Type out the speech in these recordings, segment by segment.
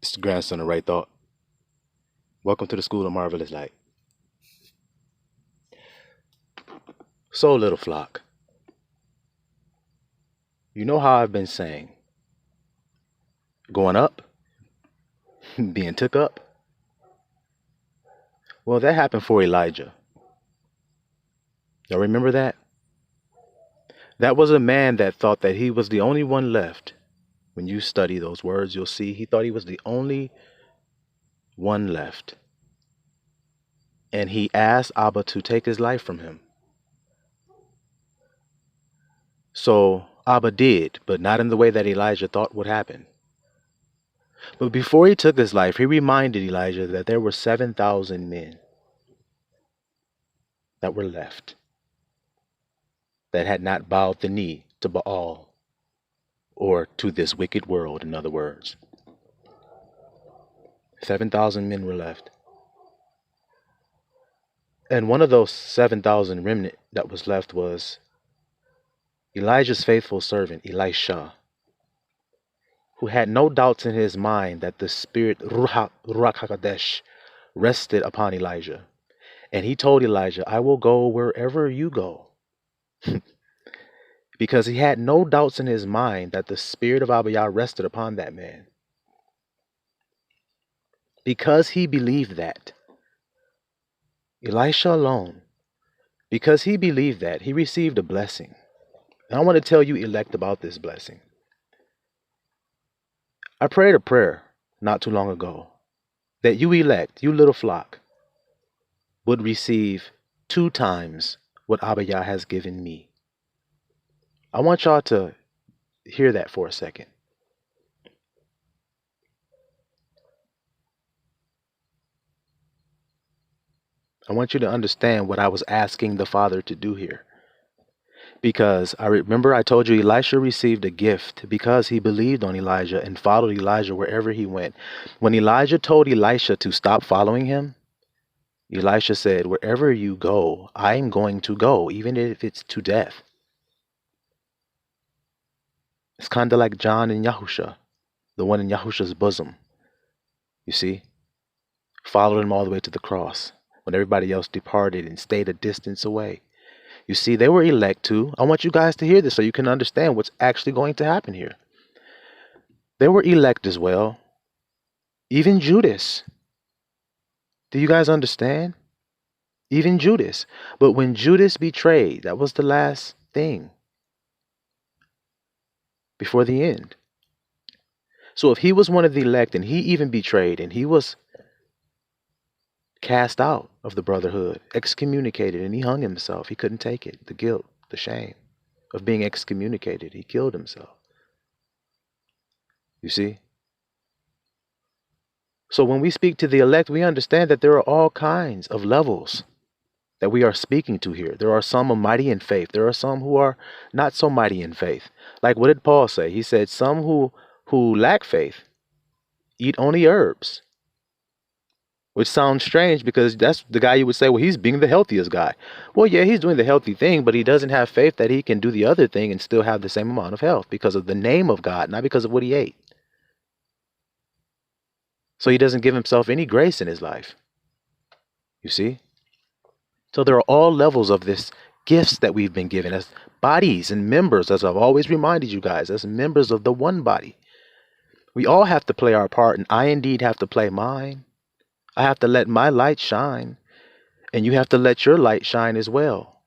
It's the grandson of Right Thought. Welcome to the School of Marvelous Light. So, little flock, you know how I've been saying, going up, being took up? Well, that happened for Elijah. Y'all remember that? That was a man that thought that he was the only one left. When you study those words, you'll see he thought he was the only one left. And he asked Abba to take his life from him. So Abba did, but not in the way that Elijah thought would happen. But before he took his life, he reminded Elijah that there were 7,000 men that were left that had not bowed the knee to Baal or to this wicked world, in other words. 7,000 men were left. And one of those 7,000 remnant that was left was Elijah's faithful servant, Elisha, who had no doubts in his mind that the Spirit, Ruach HaKodesh, rested upon Elijah. And he told Elijah, I will go wherever you go. Because he had no doubts in his mind that the Spirit of Abba Yah rested upon that man. Because he believed that, Elisha alone, because he believed that, he received a blessing. And I want to tell you, elect, about this blessing. I prayed a prayer not too long ago that you elect, you little flock, would receive 2 times what Abba Yah has given me. I want y'all to hear that for a second. I want you to understand what I was asking the Father to do here. Because I remember I told you Elisha received a gift because he believed on Elijah and followed Elijah wherever he went. When Elijah told Elisha to stop following him, Elisha said, wherever you go, I'm going to go, even if it's to death. It's kind of like John and Yahusha, the one in Yahusha's bosom. You see? Followed him all the way to the cross when everybody else departed and stayed a distance away. You see, they were elect too. I want you guys to hear this so you can understand what's actually going to happen here. They were elect as well. Even Judas. Do you guys understand? Even Judas. But when Judas betrayed, that was the last thing before the end. So if he was one of the elect and he even betrayed and he was cast out of the brotherhood, excommunicated, and he hung himself. He couldn't take it, the guilt, the shame of being excommunicated. He killed himself. You see? So when we speak to the elect, we understand that there are all kinds of levels that we are speaking to here. There are some mighty in faith. There are some who are not so mighty in faith. Like what did Paul say? He said some who lack faith eat only herbs. Which sounds strange because that's the guy you would say, well, he's being the healthiest guy. Well, yeah, he's doing the healthy thing, but he doesn't have faith that he can do the other thing and still have the same amount of health because of the name of God, not because of what he ate. So he doesn't give himself any grace in his life. You see? So there are all levels of this gifts that we've been given as bodies and members, as I've always reminded you guys, as members of the one body. We all have to play our part, and I indeed have to play mine. I have to let my light shine, and you have to let your light shine as well.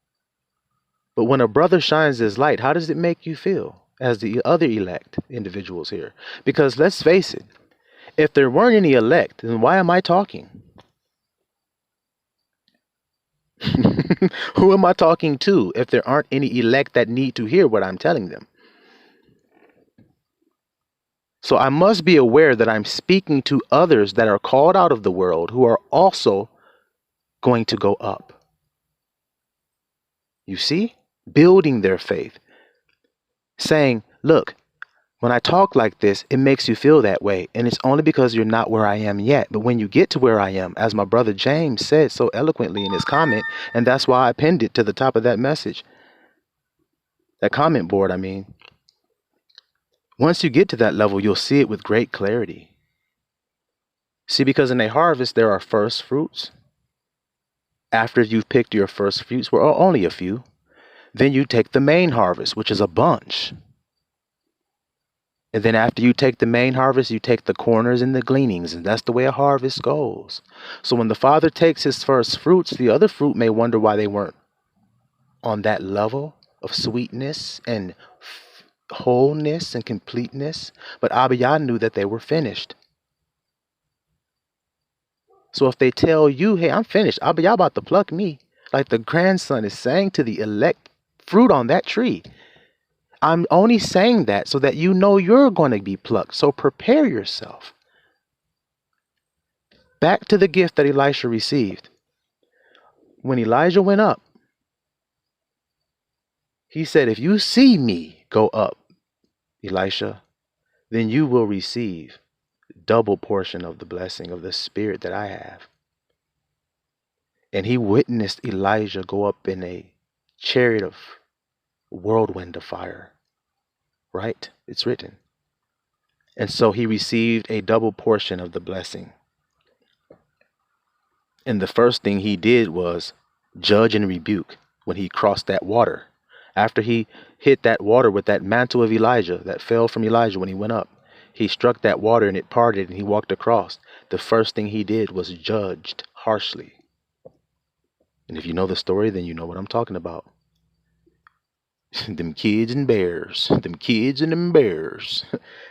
But when a brother shines his light, how does it make you feel as the other elect individuals here? Because let's face it, if there weren't any elect, then why am I talking? Who am I talking to if there aren't any elect that need to hear what I'm telling them? So I must be aware that I'm speaking to others that are called out of the world who are also going to go up. You see? Building their faith. Saying, look, when I talk like this, it makes you feel that way. And it's only because you're not where I am yet. But when you get to where I am, as my brother James said so eloquently in his comment, and that's why I pinned it to the top of that message, that comment board, I mean. Once you get to that level, you'll see it with great clarity. See, because in a harvest, there are first fruits. After you've picked your first fruits, well, only a few, then you take the main harvest, which is a bunch. And then after you take the main harvest, you take the corners and the gleanings, and that's the way a harvest goes. So when the Father takes his first fruits, the other fruit may wonder why they weren't on that level of sweetness and wholeness and completeness. But Abba Yah knew that they were finished. So if they tell you, hey, I'm finished, Abba Yah about to pluck me, like the grandson is saying to the elect fruit on that tree, I'm only saying that so that you know you're going to be plucked. So prepare yourself. Back to the gift that Elisha received. When Elijah went up, he said, if you see me go up, Elisha, then you will receive double portion of the blessing of the Spirit that I have. And he witnessed Elijah go up in a chariot of whirlwind of fire. Right? It's written. And so he received a double portion of the blessing. And the first thing he did was judge and rebuke when he crossed that water. After he hit that water with that mantle of Elijah that fell from Elijah when he went up, he struck that water and it parted and he walked across. The first thing he did was judged harshly. And if you know the story, then you know what I'm talking about. Them kids and bears. Them kids and them bears.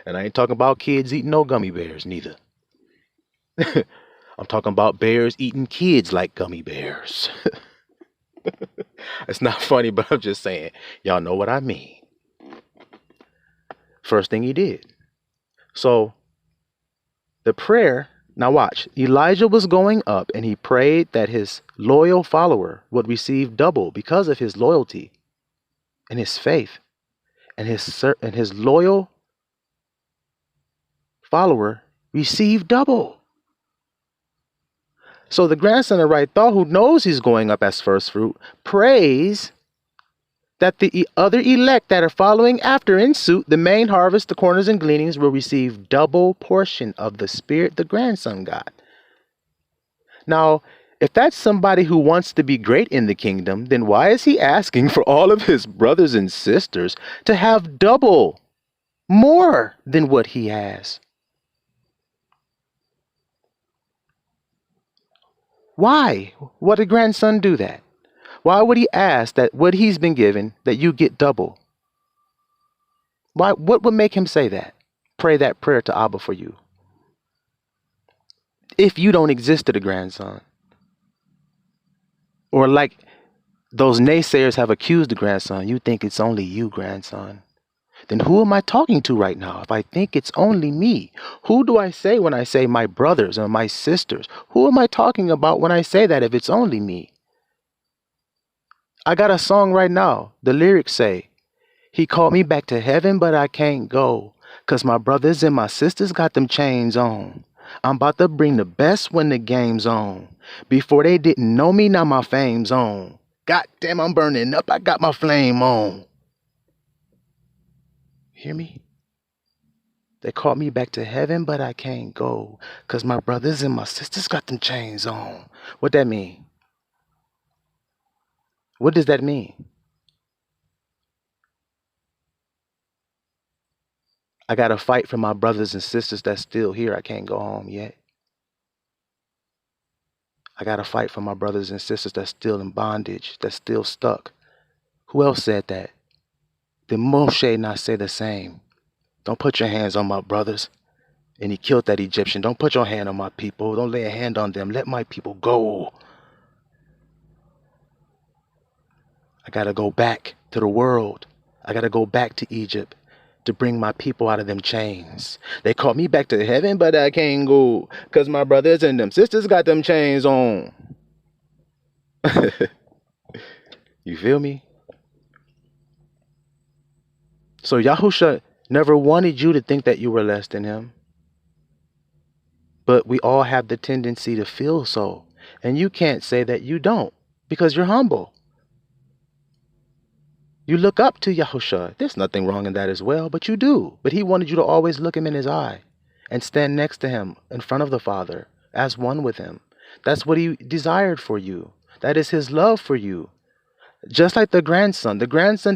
And I ain't talking about kids eating no gummy bears neither. I'm talking about bears eating kids like gummy bears. It's not funny, but I'm just saying, y'all know what I mean. First thing he did. So the prayer, now watch, Elijah was going up and he prayed that his loyal follower would receive double because of his loyalty and his faith, and his loyal follower received double. So the grandson of Raithal, who knows he's going up as first fruit, prays that the other elect that are following after in suit, the main harvest, the corners and gleanings, will receive double portion of the Spirit the grandson got. Now, if that's somebody who wants to be great in the kingdom, then why is he asking for all of his brothers and sisters to have double, more than what he has? Why would a grandson do that? Why would he ask that what he's been given, that you get double? Why? What would make him say that? Pray that prayer to Abba for you. If you don't exist to the grandson. Or like those naysayers have accused the grandson, you think it's only you, grandson. Then who am I talking to right now if I think it's only me? Who do I say when I say my brothers or my sisters? Who am I talking about when I say that if it's only me? I got a song right now. The lyrics say, he called me back to heaven, but I can't go, 'cause my brothers and my sisters got them chains on. I'm about to bring the best when the game's on. Before they didn't know me, now my fame's on. God damn, I'm burning up, I got my flame on. Hear me? They called me back to heaven, but I can't go, 'cause my brothers and my sisters got them chains on. What that mean? What does that mean? I gotta fight for my brothers and sisters that's still here. I can't go home yet. I gotta fight for my brothers and sisters that's still in bondage, that's still stuck. Who else said that? Did Moshe not say the same? Don't put your hands on my brothers. And he killed that Egyptian. Don't put your hand on my people. Don't lay a hand on them. Let my people go. I gotta go back to the world. I gotta go back to Egypt to bring my people out of them chains. They called me back to heaven, but I can't go, 'cause my brothers and them sisters got them chains on. You feel me? So Yahusha never wanted you to think that you were less than him. But we all have the tendency to feel so. And you can't say that you don't, because you're humble. You look up to Yahusha. There's nothing wrong in that as well, but you do. But he wanted you to always look him in his eye and stand next to him in front of the Father as one with him. That's what he desired for you. That is his love for you. Just like the grandson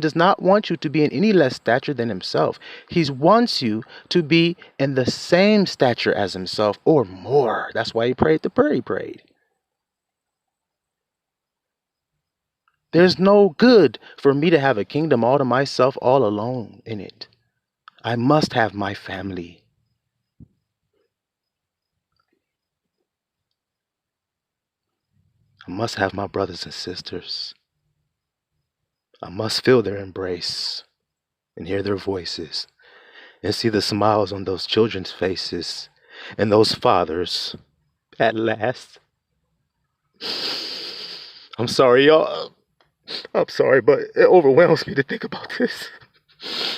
does not want you to be in any less stature than himself. He wants you to be in the same stature as himself or more. That's why he prayed the prayer he prayed. There's no good for me to have a kingdom all to myself, all alone in it. I must have my family. I must have my brothers and sisters. I must feel their embrace and hear their voices and see the smiles on those children's faces and those fathers at last. I'm sorry, y'all. I'm sorry, but it overwhelms me to think about this.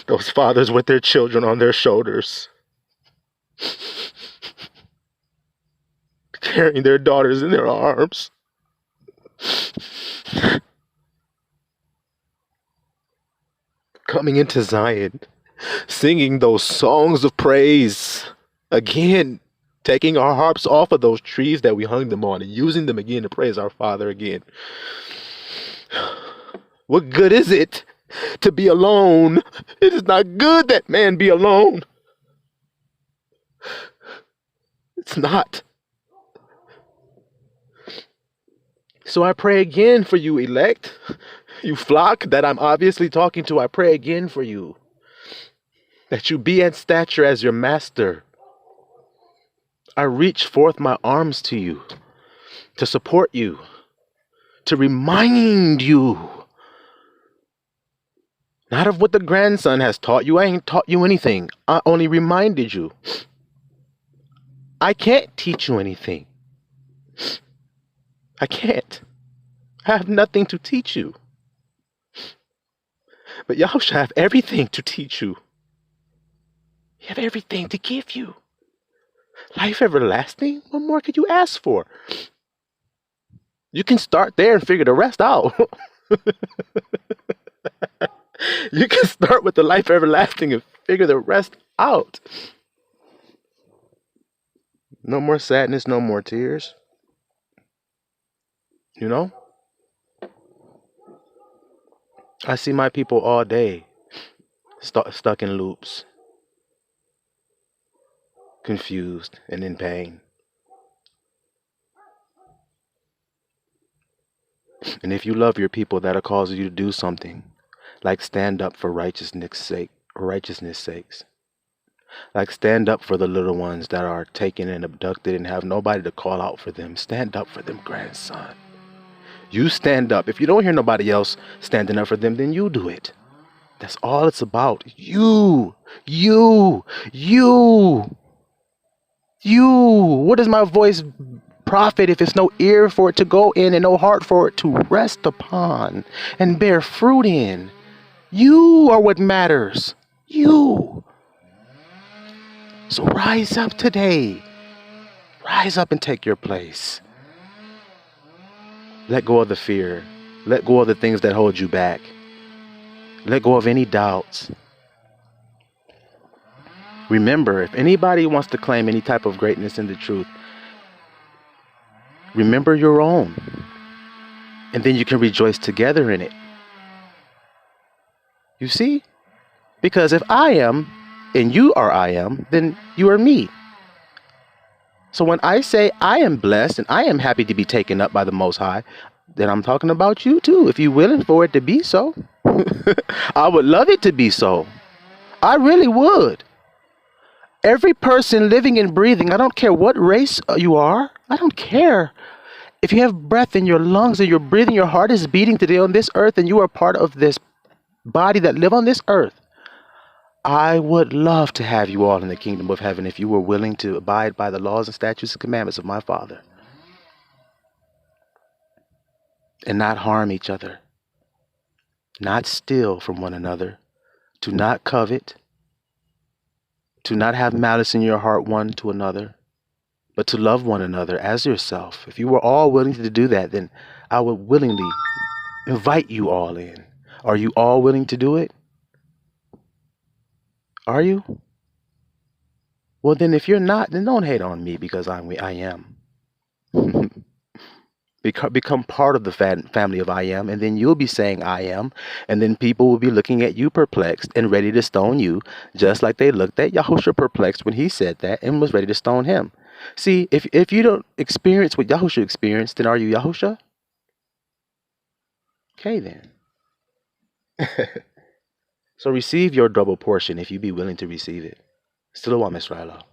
Those fathers with their children on their shoulders, carrying their daughters in their arms. Coming into Zion, singing those songs of praise again, taking our harps off of those trees that we hung them on and using them again to praise our Father again. What good is it to be alone? It is not good that man be alone. It's not. So I pray again for you, elect, you flock that I'm obviously talking to. I pray again for you, that you be in stature as your master. I reach forth my arms to you to support you, to remind you, not of what the grandson has taught you. I ain't taught you anything. I only reminded you. I can't teach you anything. I can't. I have nothing to teach you. But Yahushua have everything to teach you. You have everything to give you. Life everlasting? What more could you ask for? You can start there and figure the rest out. You can start with the life everlasting and figure the rest out. No more sadness, no more tears. You know? I see my people all day stuck in loops, confused and in pain. And if you love your people, that'll cause you to do something, like stand up for righteousness' sakes. Like stand up for the little ones that are taken and abducted and have nobody to call out for them. Stand up for them, grandson. You stand up. If you don't hear nobody else standing up for them, then you do it. That's all it's about. You. What does my voice profit if it's no ear for it to go in and no heart for it to rest upon and bear fruit in? You are what matters. You. So rise up today. Rise up and take your place. Let go of the fear. Let go of the things that hold you back. Let go of any doubts. Remember, if anybody wants to claim any type of greatness in the truth, remember your own. And then you can rejoice together in it. You see? Because if I am, and you are I am, then you are me. So when I say I am blessed and I am happy to be taken up by the Most High, then I'm talking about you too, if you're willing for it to be so. I would love it to be so. I really would. Every person living and breathing, I don't care what race you are, I don't care. If you have breath in your lungs and you're breathing, your heart is beating today on this earth and you are part of this body that live on this earth, I would love to have you all in the kingdom of heaven if you were willing to abide by the laws and statutes and commandments of my Father and not harm each other, not steal from one another, to not covet, to not have malice in your heart one to another, but to love one another as yourself. If you were all willing to do that, then I would willingly invite you all in. Are you all willing to do it? Are you? Well, then if you're not, then don't hate on me because I am. Become part of the family of I am, and then you'll be saying I am, and then people will be looking at you perplexed and ready to stone you, just like they looked at Yahusha perplexed when he said that and was ready to stone him. See, if you don't experience what Yahusha experienced, then are you Yahusha? Okay, then. So receive your double portion if you be willing to receive it. Still a Israel.